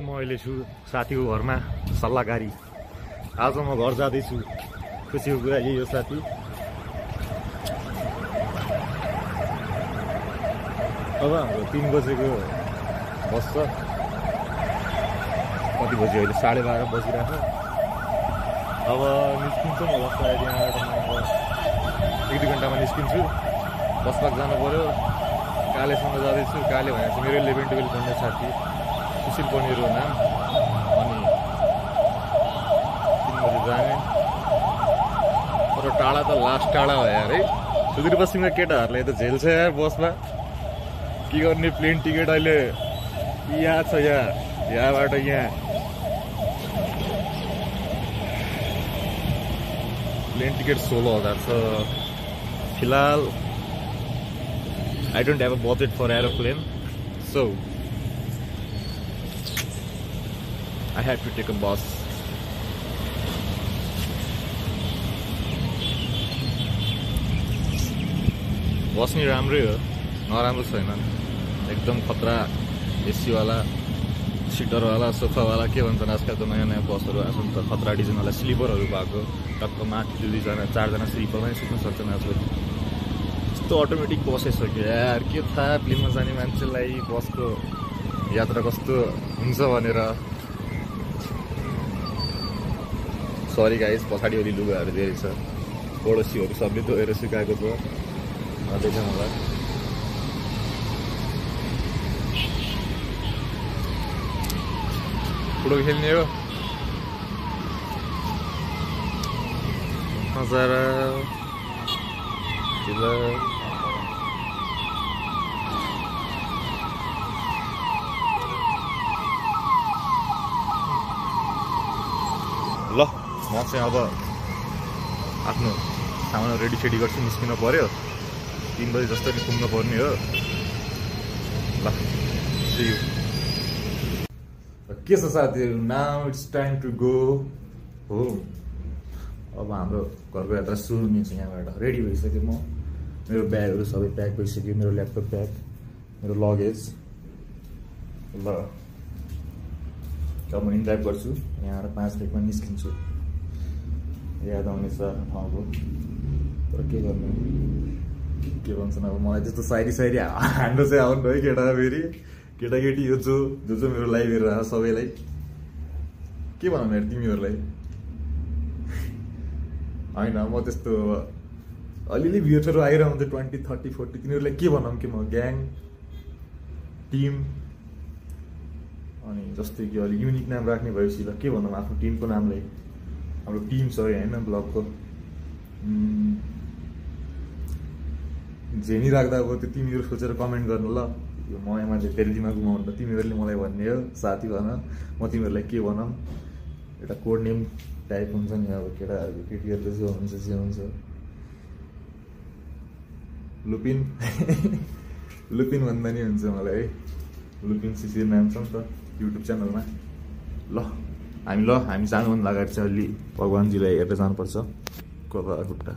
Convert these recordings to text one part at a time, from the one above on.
म अहिले छु साथीको घरमा सल्लाहकारी। आज म घर जाँदैछु। खुसीको कुरा यही हो साथी। अब हाम्रो 3 बजेको बस छ। कति बज्यो अहिले? 12:30 बजिरहेको। अब निस्किन्छौँ होला सायद यहाँबाट। म 1-2 घन्टामा निस्किन्छु। बस पार्क जानु पऱ्यो। कालेसँग जाँदैछु। काले भनेर चाहिँ मेरो 11-12 पढ्ने साथी सुशील पनिर हो नाम। अनि 3 बजी जाने। तर टाढा त लास्ट टाढा भयो यार है। सुदूरपश्चिमका केटाहरूलाई त झेल्छ यार बसमा। के गर्ने? प्लेन टिकट अहिले यहाँ छ। यहाँबाट यहाँ प्लेन टिकट 16,000 छ फिलहाल। I don't have a budget for aeroplane, so I have to take a bus. बस नि राम्रै हो, नराम्रो छैन। एकदम खतरा एसी वाला, सिटर वाला, सोफा वाला के भन्छन् आजकलको नयाँ नयाँ बसहरू आएको नि त। खतरा डिजाइन वाला स्लिपरहरू भएको। टक्क माथि 2-2जना 4जना स्लिपरमै सुत्न सक्छन् आजकल। यस्तो अटोमेटिक बसिसक्यो यार। के थाहा प्लेनमा जाने मान्छेलाई बसको यात्रा कस्तो हुन्छ भनेर। सरी गाइस, पछाडि अलि लुगाहरू धेरै छ। पडोसीहरू सबले धोएर सुकाएको छ। नदेख्नु होला। फुटबल खेल्ने हो नजारा। ल म चाहिँ अब आफ्नो सामान रेडी सेडी गर्छु। निस्किनु पर्यो। 3 बजी जस्तो नि पुग्नु पर्ने हो। ल सी यू। के छ साथीहरू? Now it's time to go home. अब हाम्रो घरको यात्रा सुरु नै छ यहाँबाट। रेडी भइसक्यो म। मेरो ब्यागहरू सबै प्याक भइसक्यो। मेरो ल्यापटप प्याक, मेरो लगेज। ल अब म इन्ड्राइभ गर्छु। यहाँबाट 5 मिनटमा निस्किन्छु। याद आउनेछ ठाउँको। तर के गर्नु, के भन्छन् अब मलाई त्यस्तो साइरी हान्डो चाहिँ आउनु है केटा। फेरि केटाकेटी यो जो मेरो लाइभ हेरेर सबैलाई के भनौँ यार तिमीहरूलाई। होइन म त्यस्तो अलिअलि भ्युजहरू आइरहन्छ 20, 30, 40। तिनीहरूलाई के भनौँ कि म ग्याङ टिम अनि जस्तै कि अलिक युनिक नाम राख्ने भएपछि ल के भनौँ आफ्नो टिमको नामलाई। हाम्रो टिम छ होइन ब्लगको। झेनी राख्दा अब त्यो तिमीहरू सोचेर कमेन्ट गर्नु ल। यो ममा चाहिँ तेरो दिमाग घुमाउनु त तिमीहरूले मलाई भन्ने हो साथी भन। म तिमीहरूलाई के भनौँ, एउटा कोड नेम टाइप हुन्छ नि अब केटाहरूको। केटीहरूले जो हुन्छ जे हुन्छ। लुपिन लुपिन भन्दा नि हुन्छ मलाई है। लुपिन सिसी नाम छ नि त युट्युब च्यानलमा। ल हामी जानुभन्दा अगाडि चाहिँ अलि भगवान्जीलाई हेरेर जानुपर्छ। कता खुट्टा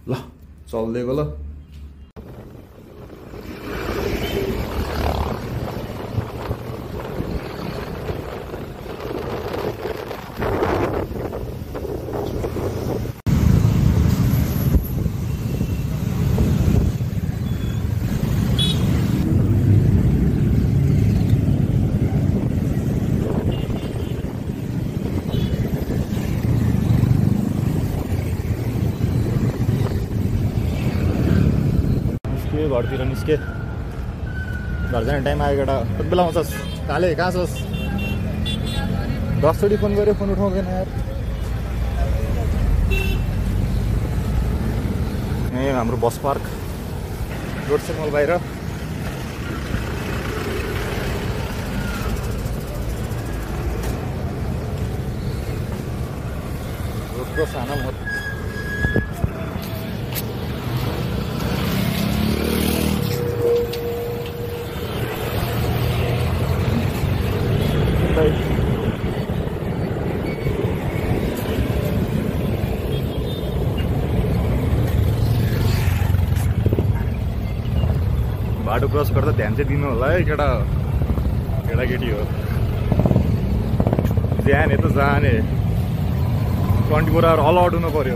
ल चल्दै गयो ल। घरतिर निस्के। घर जाने टाइम आयो केटा। कति बेला आउँछस्? काले कहाँ छस्? 10 चोटि फोन गऱ्यो, फोन उठाउँदैन यार। ए हाम्रो बस पार्क रोड छ मल बाहिर। रोडको सानो क्रस गर्दा ध्यान चाहिँ दिनु होला है केटाकेटी हो ध्यान यता जाने 24 आवर अल आउट हुनु पर्यो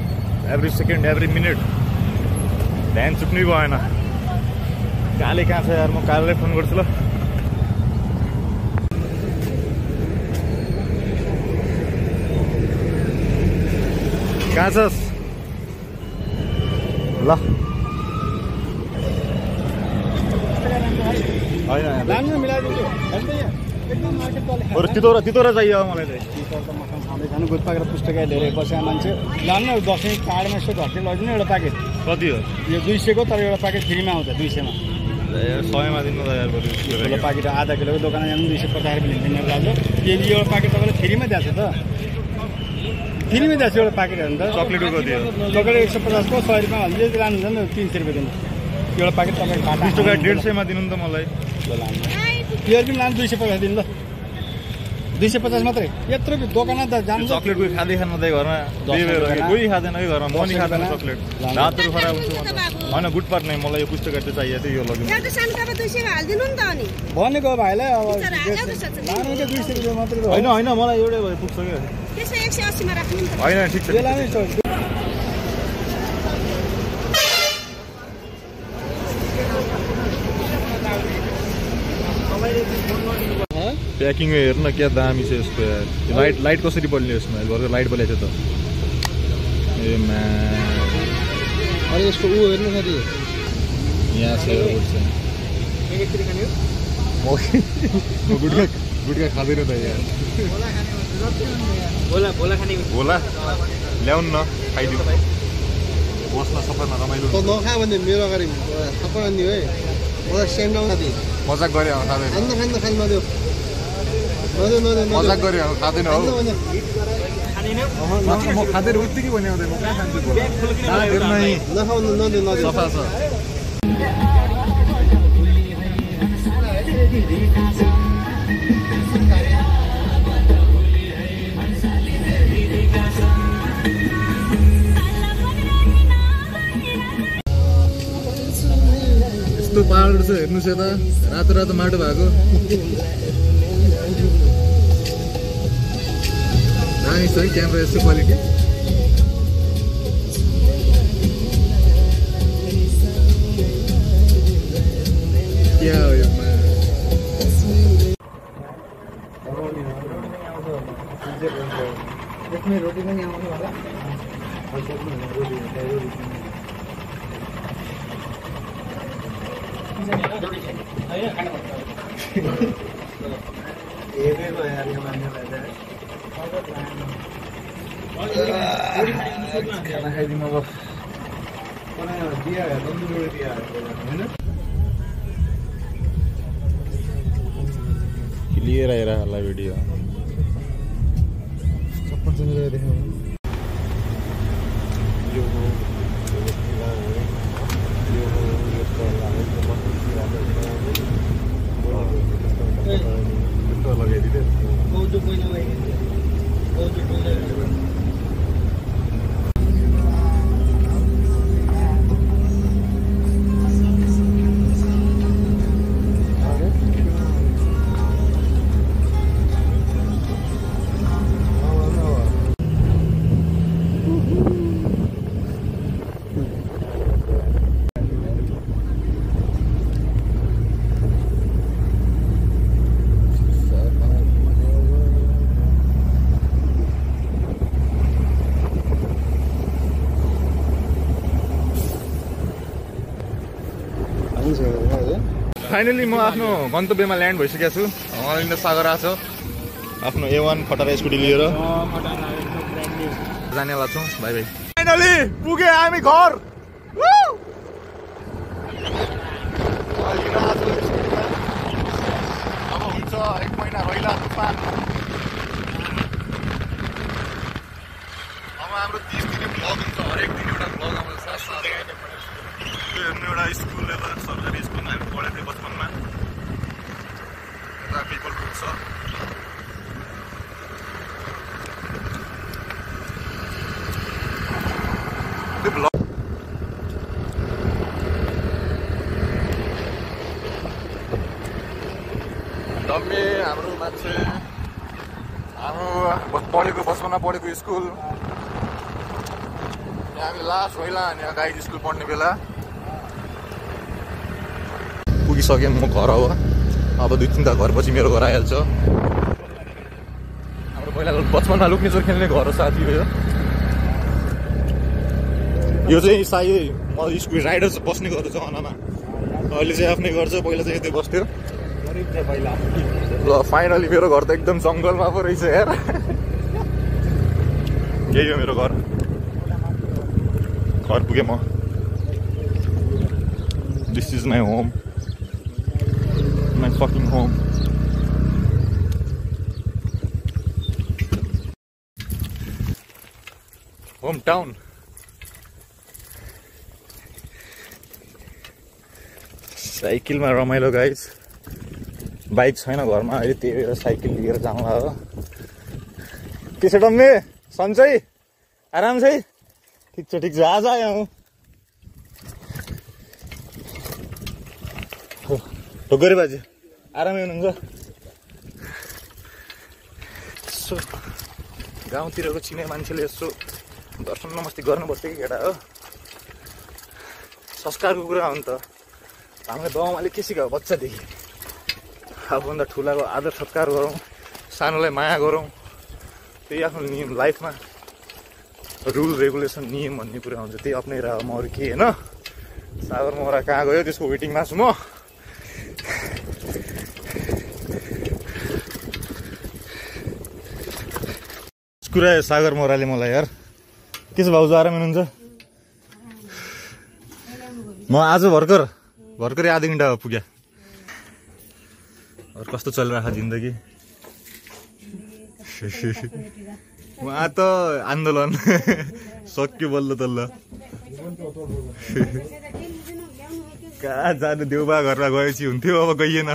एभ्री सेकेन्ड एभ्री मिनट ध्यान चुक्नै भएन काले कहाँ छ यार म कालेलाई फोन गर्छु ल कहाँ छस् ल तितो चाहियो मलाई चाहिँ गुटपाकेर पुस्तकालय धेरै बसेका मान्छे लानु न 10 कार्डमा यसो घट्दै लगिदिनु एउटा प्याकेट कति हो यो 200 को तर एउटा प्याकेट फ्रीमा आउँछ 200 मा 100 मा दिनु त यार एउटा प्याकेट आधा किलोको दोकानमा जानु 250 रुपैयाँ लिन्छ दाजु यदि एउटा प्याकेट तपाईँले फ्रीमा दिएको छ त फ्रीमा दिएको छ एउटा प्याकेट हो नि त चक्लेटको कति हो चक्लेट 150 को 100 रुपैयाँ हाल्दै लानुहुन्छ नि 300 रुपैयाँ दिनु एउटा प्याकेट तपाईको खाता 20 टका 150 मा दिनु नि त मलाई यो पनि लानु 250 दिनु ल 250 मात्रै यत्रो दोकानमा त जान्छ चक्लेट कोही खाँदै खाँदै घरमा कोही खाँदैन है घरमा म नि खाँदैन चक्लेट रातहरु खराब हुन्छ हैन गुड पार्ट नै मलाई यो पुस्तक चाहिँ चाहियो थियो यो लगिनु यहाँ त सानो कापा 200 मा हाल्दिनु नि त अनि भनेको भाइलाई अब लानु त 200 रुपैयाँ मात्रै हो हैन मलाई एउटै भए पुग्छ के त्यसो 180 मा राख्नु नि त हैन ठीक छ यो लानु छ प्याकिङ हेर्न क्या दामी छ यसको यार लाइट कसरी बल्ने यसमा घरको लाइट बलेको छ त ए मा अरे यसको उ हेर्नु साथी यहाँ छ एकचोटी खाने हो गुटका खाँदैन त यार बोला खाने बोला ल्याउन न खाइदिउ बस्न सबैमा रमाइलो त नखा भने मेरो अगाडि सबै अनि है मलाई सेन्ड आउँछ साथी मजाक गरे हो खाँदैन खान नदेऊ मजाक गरे हो खाँदैन हो म खाँदैन उत्तिकै भने आउँदैन म कहाँ खान्छु सफा छ यस्तो पहाड छ हेर्नुहोस् यता रातो माटो भएको दामी छ है क्यामेरा यस्तो क्वालिटी क्या हो यो रोटी पनि आउनु होला खाना खाइदिनु अब क्लियर आइरहेको होला भिडियो फाइनली म आफ्नो गन्तव्यमा ल्यान्ड भइसकेको छु अरविन्द सागर आएको छ आफ्नो A1 खटारा स्कुटी लिएर जानेवाला छौँ बाई बाई फाइनली पुगे हामी घर अब हुन्छ 1 महिना रहिला तुफान अब हाम्रो 30 दिन भ्लग हुन्छ हरेक दिन एउटा भ्लग आउँछ एउटा स्कुल एउटा सरकारी स्कुलमा हामी पढेको थियौँ बचपनमा एउटा पिपल पुग्छ त्यो भ्लग मान्छे हाम्रो पढेको बचपनमा पढेको स्कुल यहाँ हामी लास्ट पहिला अनि गाइड स्कुल पढ्ने बेला पुगिसकेँ म घर हो अब 2-3 घरपछि मेरो घर आइहाल्छ हाम्रो पहिला बचपनमा लुक्ने चोर खेल्ने घर हो साथी हो यो चाहिँ सायद म स्कुल राइडर बस्ने गर्छु जमानामा अहिले चाहिँ आफ्नै गर्छ पहिला चाहिँ यतै बस्थ्यो ल फाइनली मेरो घर त एकदम जङ्गलमा पो रहेछ यार यही हो मेरो घर पुगेँ म this is my home my fucking home home town साइकलमा रमाइलो गाइज बाइक छैन घरमा अहिले त्यही भएर साइकल लिएर जाउँला हो के छ टम्मे सन्चै आराम छै ठिक छ आज आयो ढोगरे बाजे आरामै हुनुहुन्छ यसो गाउँतिरको चिने मान्छेले यसो दर्शन नमस्ते गर्नुपर्छ कि केटा हो संस्कारको कुरा हो नि त हामीले बाउमाले के सिकायो बच्चादेखि आफूभन्दा ठुलाको आदर सत्कार गरौँ सानोलाई माया गरौँ त्यही आफ्नो नियम लाइफमा रुल रेगुलेसन नियम भन्ने कुरा हुन्छ त्यही अप्नाइरह म अरू के होइन सागर मोरा कहाँ गयो त्यसको वेटिङमा छु म कुरा सागर मोराले मलाई यार के छ भाउजू आराम हुनुहुन्छ म आज भर्खरै आधा घन्टा पुग्या कस्तो चलिरहेको जिन्दगी उहाँ त आन्दोलन सक्यो बल्ल तल्ल कहाँ जानु देउबा घरमा गएपछि हुन्थ्यो अब गइएन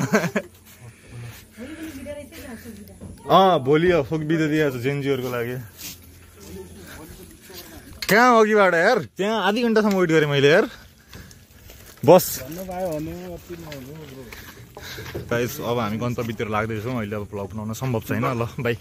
भोलि फोक बिदा दिएको छ जेनजीहरूको लागि कहाँ अघिबाट यार त्यहाँ आधी घन्टासम्म वेट गरेँ मैले यार बस गाइस अब हामी गन्तव्यतिर लाग्दैछौँ अहिले अब भ्लग बनाउन सम्भव छैन ल बाई